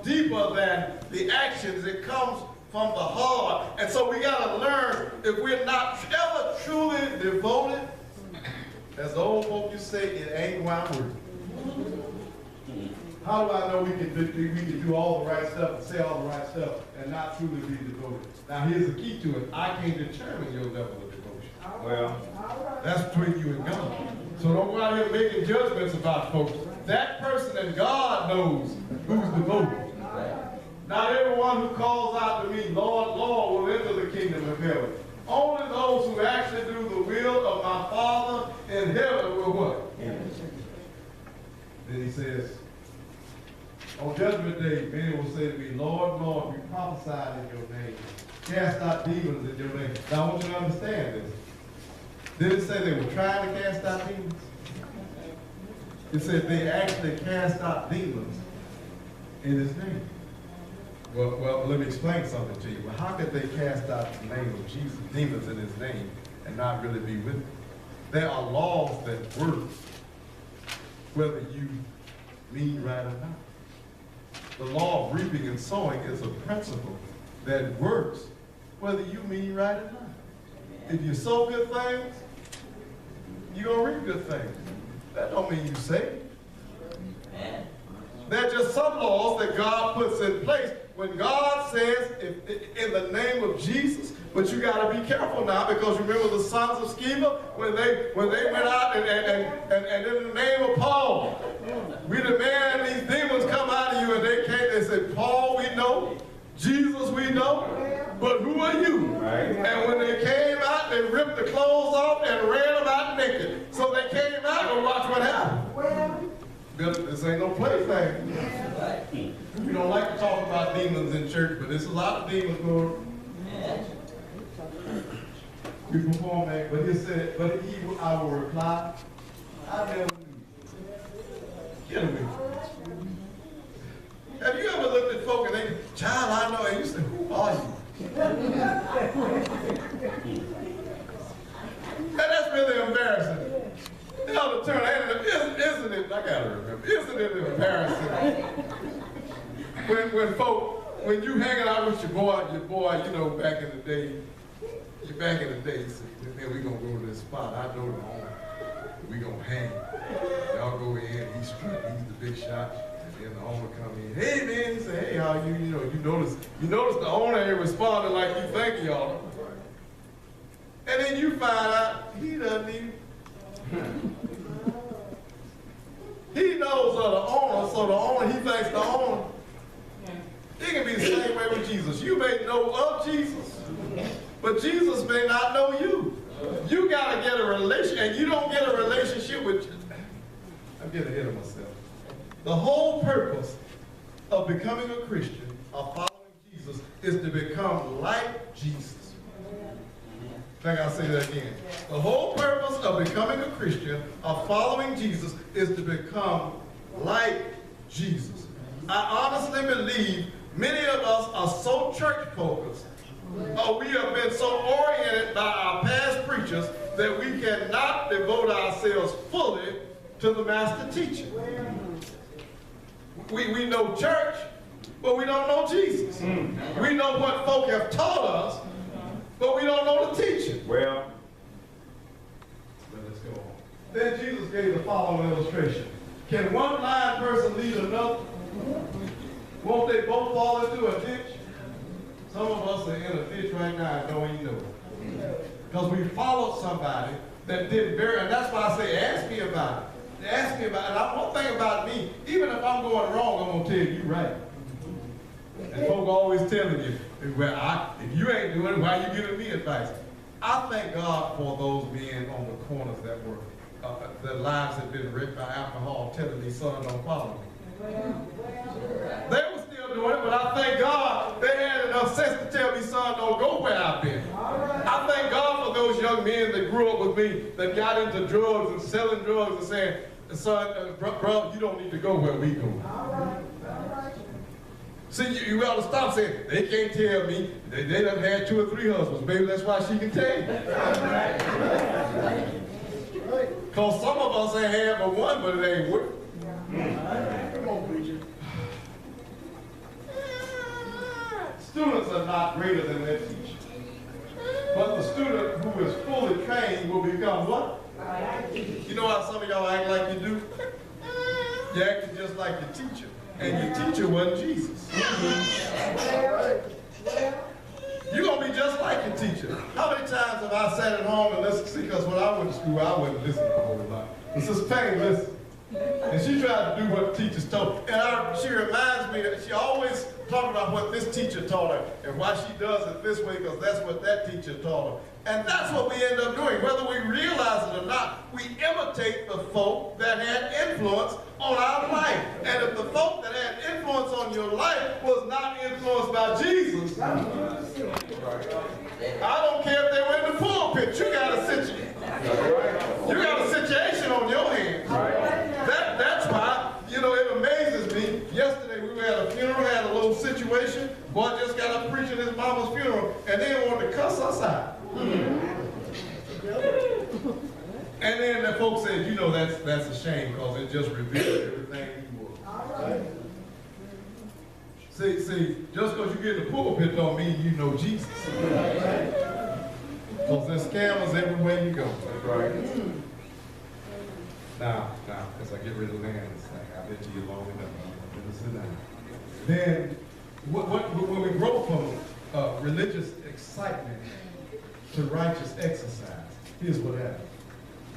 deeper than the actions. It comes from the heart. And so we got to learn, if we're not ever truly devoted, as the old folk used to say, it ain't going to work. How do I know we can do all the right stuff and say all the right stuff and not truly be devoted? Now here's the key to it. I can't determine your level of devotion. Well, that's between you and God. So don't go out here making judgments about folks. That person and God knows who's devoted. Not everyone who calls out to me, Lord, Lord, will enter the kingdom of heaven. Only those who actually do the will of my Father in heaven will what? Then he says, on Judgment Day, many will say to me, Lord, Lord, we prophesied in your name, cast out demons in your name. Now I want you to understand this. Did it say they were trying to cast out demons? It said they actually cast out demons in his name. Well, let me explain something to you. Well, how could they cast out the name of Jesus, demons in his name, and not really be with him? There are laws that work whether you mean right or not. The law of reaping and sowing is a principle that works whether you mean right or not. If you sow good things, you're going to reap good things. That don't mean you saved. There are just some laws that God puts in place. When God says, in the name of Jesus, but you got to be careful now, because remember the sons of Sceva, when they went out and in the name of Paul, we demand these demons come out of you, and they came, they said, Paul we know, Jesus we know, but who are you? Right. And when they came out, they ripped the clothes off and ran them out naked. So they came out and watch what happened. This ain't no plaything. We don't like to talk about demons in church, but there's a lot of demons going on. We perform that, but he said, but I will reply, I never knew. Get away. Have you ever looked at folk and they, child, I know, and you say, who are you? And that's really embarrassing. You know, to turn around, isn't it, I gotta remember, isn't it embarrassing? When you hanging out with your boy, you know, back in the day, you said, man, we gonna go to this spot, I know the owner, we gonna hang. Y'all go in, he's the big shot, and then the owner come in, hey man, he say, hey, how are you? You know, you notice the owner ain't responding like you think y'all. And then you find out he doesn't even. He knows of the owner, so the owner, he thinks the owner. It can be the same way with Jesus. You may know of Jesus, but Jesus may not know you. You got to get a relationship, and you don't get a relationship with, I'm getting ahead of myself. The whole purpose of becoming a Christian, of following Jesus, is to become like Jesus. I think I'll say that again. The whole purpose of becoming a Christian, of following Jesus, is to become like Jesus. I honestly believe many of us are so church focused, or we have been so oriented by our past preachers, that we cannot devote ourselves fully to the master teacher. We know church, but we don't know Jesus. We know what folk have taught us, but we don't know the teaching. Well, let's go on. Then Jesus gave the following illustration. Can one blind person lead another? Won't they both fall into a ditch? Some of us are in a ditch right now and don't even know it. Because we followed somebody that did and that's why I say, ask me about it. Ask me about it. And one thing about me, even if I'm going wrong, I'm going to tell you right. And folk always telling you, well, if you ain't doing it, why are you giving me advice? I thank God for those men on the corners that were, their lives had been wrecked by alcohol, telling me, son, don't follow me. They were still doing it, but I thank God they had enough sense to tell me, son, don't go where I've been. I thank God for those young men that grew up with me, that got into drugs and selling drugs and saying, son, bro, you don't need to go where we go. See, you ought to stop saying, they can't tell me, they done had 2 or 3 husbands. Maybe that's why she can tell you. Because some of us ain't had but one, but it ain't working. Come on, preacher. students are not greater than their teacher. But the student who is fully trained will become what? You know how some of y'all act like you do? You acted just like your teacher. And your teacher wasn't Jesus. You're going to be just like your teacher. How many times have I sat at home and listened? See, because when I went to school, I wouldn't listen a whole lot. But Sister Payne listened. And she tried to do what the teachers told her. And she reminds me that she always talked about what this teacher taught her and why she does it this way, because that's what that teacher taught her. And that's what we end up doing. Whether we realize it or not, we imitate the folk that had influence on our life. And if the folk that had influence on your life was not influenced by Jesus, I don't care if they were in the pulpit. You got a situation on your hands. That's why, you know, it amazes me. Yesterday we were at a funeral, had a little situation. Boy just got up preaching his mama's funeral, and they wanted to cuss us out. And then the folks said, you know, that's a shame because it just revealed everything he was. See, just because you get in the pulpit don't mean you know Jesus. Because there's scammers everywhere you go. That's right. Now, as I get ready to land this thing, I bet you long enough. I'm going to sit down. Then, when we grow from religious excitement to righteous exercise, here's what happens.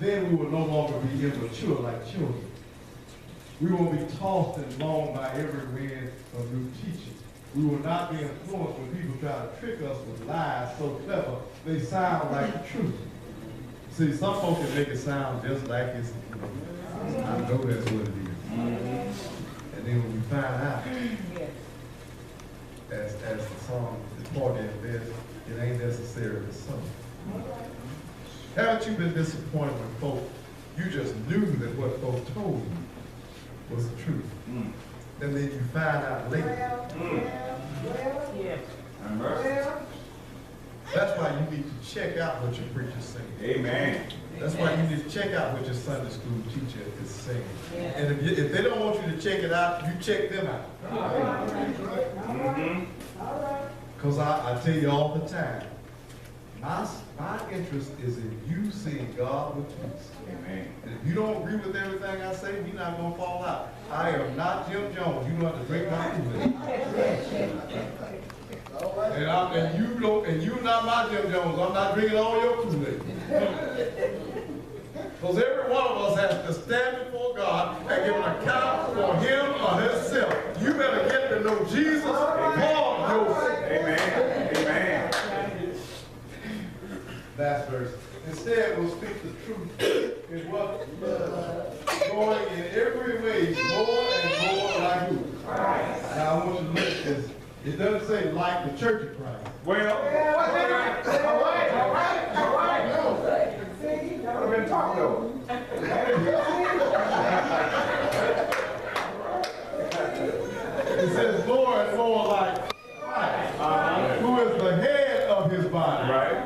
Then we will no longer be immature like children. We will be tossed and blown by every wind of new teaching. We will not be influenced when people try to trick us with lies so clever they sound like the truth. See, some folks can make it sound just like it's, I know that's what it is. And then when we find out, as the song, the part that says, it ain't necessarily so. Haven't you been disappointed when folk, you just knew that what folk told you was the truth? And then you find out later. That's why you need to check out what your preacher's saying. Amen. That's why you need to check out what your Sunday school teacher is saying. And if they don't want you to check it out, you check them out. Because I tell you all the time, my interest is in you seeing God with peace. Amen. And if you don't agree with everything I say, we're not going to fall out. I am not Jim Jones. You don't have to drink my Kool-Aid. And you're not my Jim Jones. I'm not drinking all your Kool-Aid. Because every one of us has to stand before God and give an account for him or herself. You better get to know Jesus for yourself. Amen. Amen. Last verse. Instead, we'll speak the truth in what? Going in every way more and more like who? Christ. Now I want you to look at this. It doesn't say like the Church of Christ. Well, all right. See, y'all have been talking though. It says more and more like Christ, who is the head of his body. Right.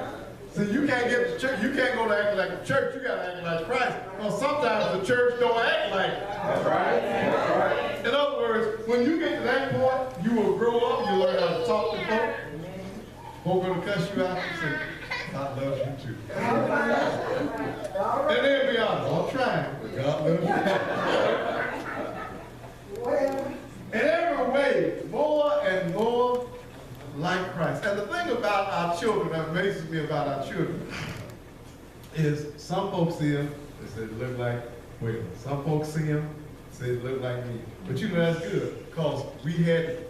See, you can't get to church. You can't go to acting like the church. You got to act like Christ. Because sometimes the church don't act like it. That's right. That's right. In other words, when you get to that point, you will grow up. You learn how to talk to folk. Folk going to cuss you out and say, God loves you too. And then be honest. I'm trying, but God loves you. In every way, more and more like Christ. And the thing about our children that amazes me about our children is some folks see them, they say they look like Waylon. Some folks see them, say they look like me. But you know that's good, because we had,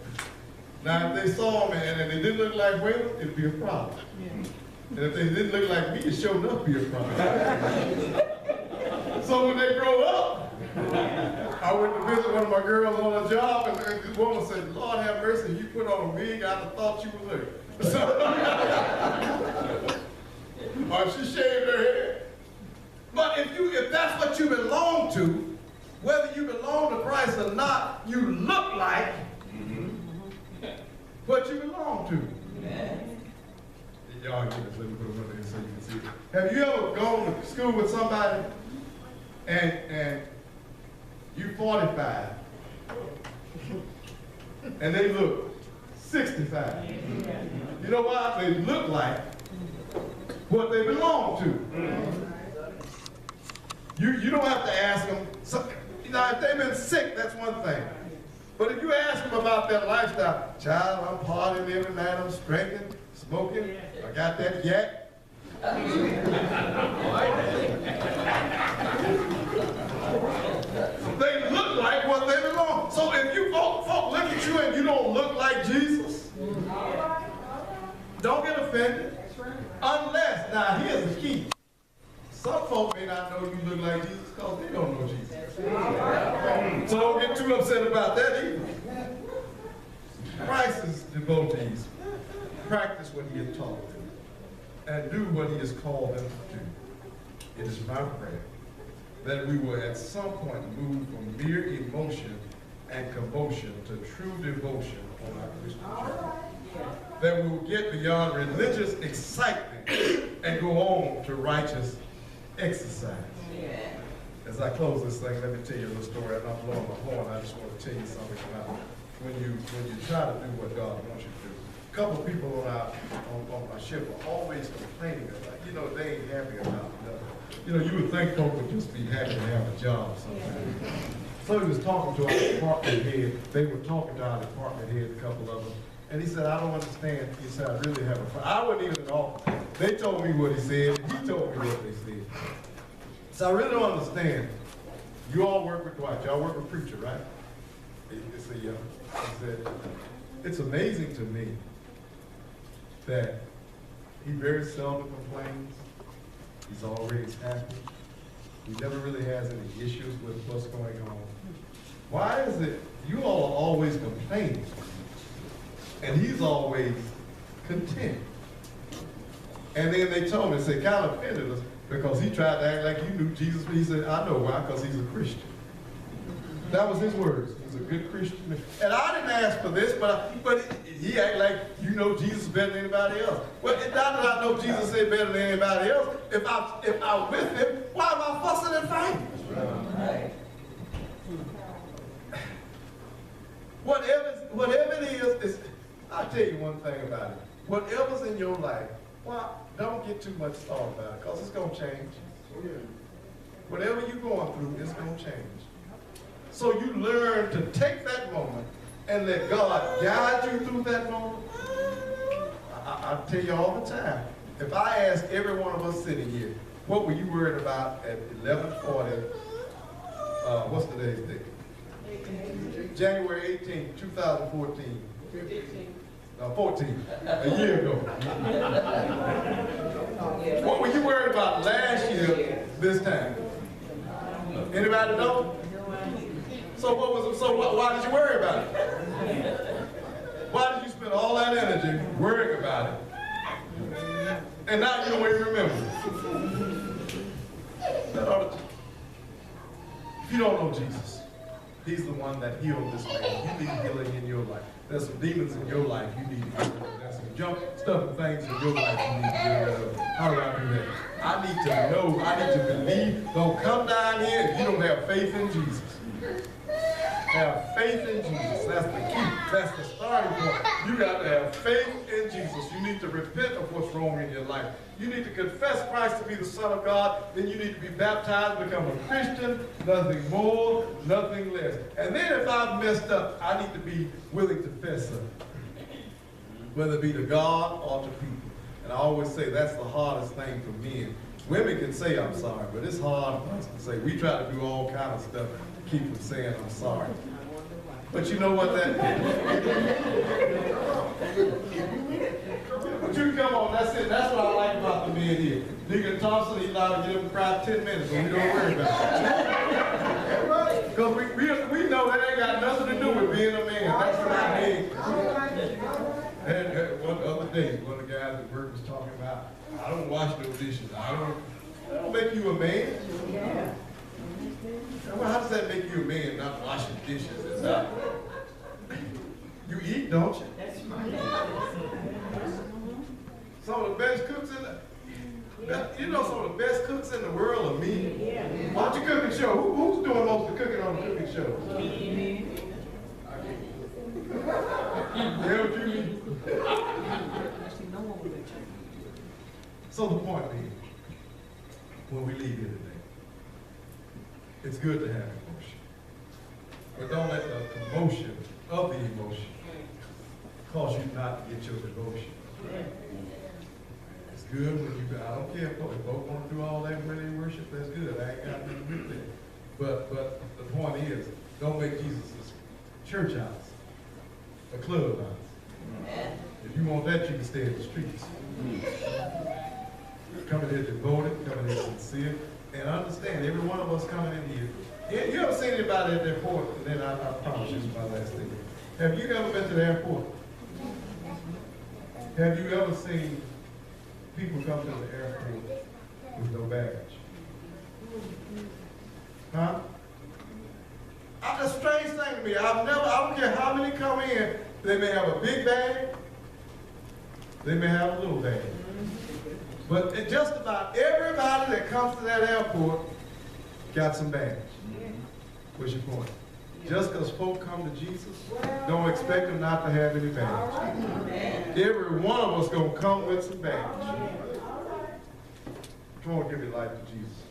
now if they saw them and they didn't look like Waylon, it'd be a problem. And if they didn't look like me, it showed enough be a problem. So when they grow up, I went to visit one of my girls on a job, and this woman said, Lord have mercy, you put on a wig, I'd have thought you was there. Or she shaved her head. But if that's what you belong to, whether you belong to Christ or not, you look like what you belong to. Y'all get this, let me put it up here so you can see it. Have you ever gone to school with somebody and you 45 and they look 65. You know why? They look like what they belong to. You don't have to ask them. So, now, if they've been sick, that's one thing. But if you ask them about their lifestyle, child, I'm partying every night, I'm drinking, smoking, I got that yak. They look like what they belong. So if you folk look at you and you don't look like Jesus, don't get offended. Unless, now here's the key. Some folk may not know you look like Jesus because they don't know Jesus. So don't get too upset about that either. Christ's devotees practice what he has taught them and do what he has called them to do. It is my prayer that we will at some point move from mere emotion and commotion to true devotion on our Christian journey. That we will get beyond religious excitement and go on to righteous exercise. As I close this thing, let me tell you a little story. I'm not blowing my horn. I just want to tell you something about when you try to do what God wants you to do. A couple of people on my ship are always complaining about, they ain't happy about nothing. You would think folks would just be happy to have a job or something. So he was talking to our department head. They were talking to our department head, a couple of them. And he said, I don't understand. He said, I really have a problem. I wasn't even in the office. They told me what he said, and he told me what they said. So I really don't understand. You all work with Dwight. Y'all work with Preacher, right? He said, it's amazing to me that he very seldom complains. He's always happy. He never really has any issues with what's going on. Why is it you all are always complaining and he's always content? And then they told me, they kind of offended us because he tried to act like you knew Jesus. But he said, I know why, because he's a Christian. That was his words. He's a good Christian. And I didn't ask for this, but he acted like you know Jesus better than anybody else. Well, it's not that I know Jesus is better than anybody else. If I'm with him, why am I fussing and fighting? Right. Whatever it is, I'll tell you one thing about it. Whatever's in your life, don't get too much thought about it, because it's going to change. Whatever you're going through, it's going to change. So you learn to take that moment and let God guide you through that moment. I tell you all the time, if I ask every one of us sitting here, what were you worried about at 11:40, what's today's date? January 18, 2014. 14, a year ago. What were you worried about last year this time? Anybody know? So why did you worry about it? Why did you spend all that energy worrying about it? And now you don't even remember. If you don't know Jesus, he's the one that healed this man. You need healing in your life. There's some demons in your life you need to get rid of. There's some junk stuff and things in your life you need to get rid of. How do I do that? I need to know, I need to believe. Don't come down here if you don't have faith in Jesus. Have faith in Jesus. That's the key. That's the starting point. You got to have faith in Jesus. You need to repent of what's wrong in your life. You need to confess Christ to be the Son of God. Then you need to be baptized, become a Christian. Nothing more, nothing less. And then if I've messed up, I need to be willing to fess up. Whether it be to God or to people. And I always say that's the hardest thing for men. Women can say I'm sorry, but it's hard for us to say. We try to do all kinds of stuff to keep from saying I'm sorry. But you know what that But you come on, that's it. That's what I like about the men here. Deacon Thompson, he's allowed to get up and cry 10 minutes, but we don't worry about it. Because we know that ain't got nothing to do with being a man. That's what I mean. And one other day, one of the guys at work was talking about, I don't wash no dishes. That don't make you a man. Yeah. Well, how does that make you a man, not washing dishes? You eat, don't you? That's right. Some of the best cooks some of the best cooks in the world are me. Yeah. Watch your cooking show. Who's doing most of the cooking on the cooking show? Me. Yeah, what you mean? So the point being, when we leave here today, it's good to have emotion. But don't let the commotion of the emotion cause you not to get your devotion. It's good when you, I don't care if folks want to do all that when they worship, that's good. I ain't got nothing with that. But the point is, don't make Jesus a church house, a club house. If you want that, you can stay in the streets. Coming here devoted, coming here sincere, and understand every one of us coming in here. You ever seen anybody at the airport? And then I promise you my last thing. Have you ever been to the airport? Have you ever seen people come to the airport with no baggage? Huh? That's a strange thing to me. I don't care how many come in, they may have a big bag, they may have a little bag. But just about everybody that comes to that airport got some baggage. What's your point? Just because folk come to Jesus, don't expect them not to have any baggage. Every one of us going to come with some baggage. Come on, give your life to Jesus.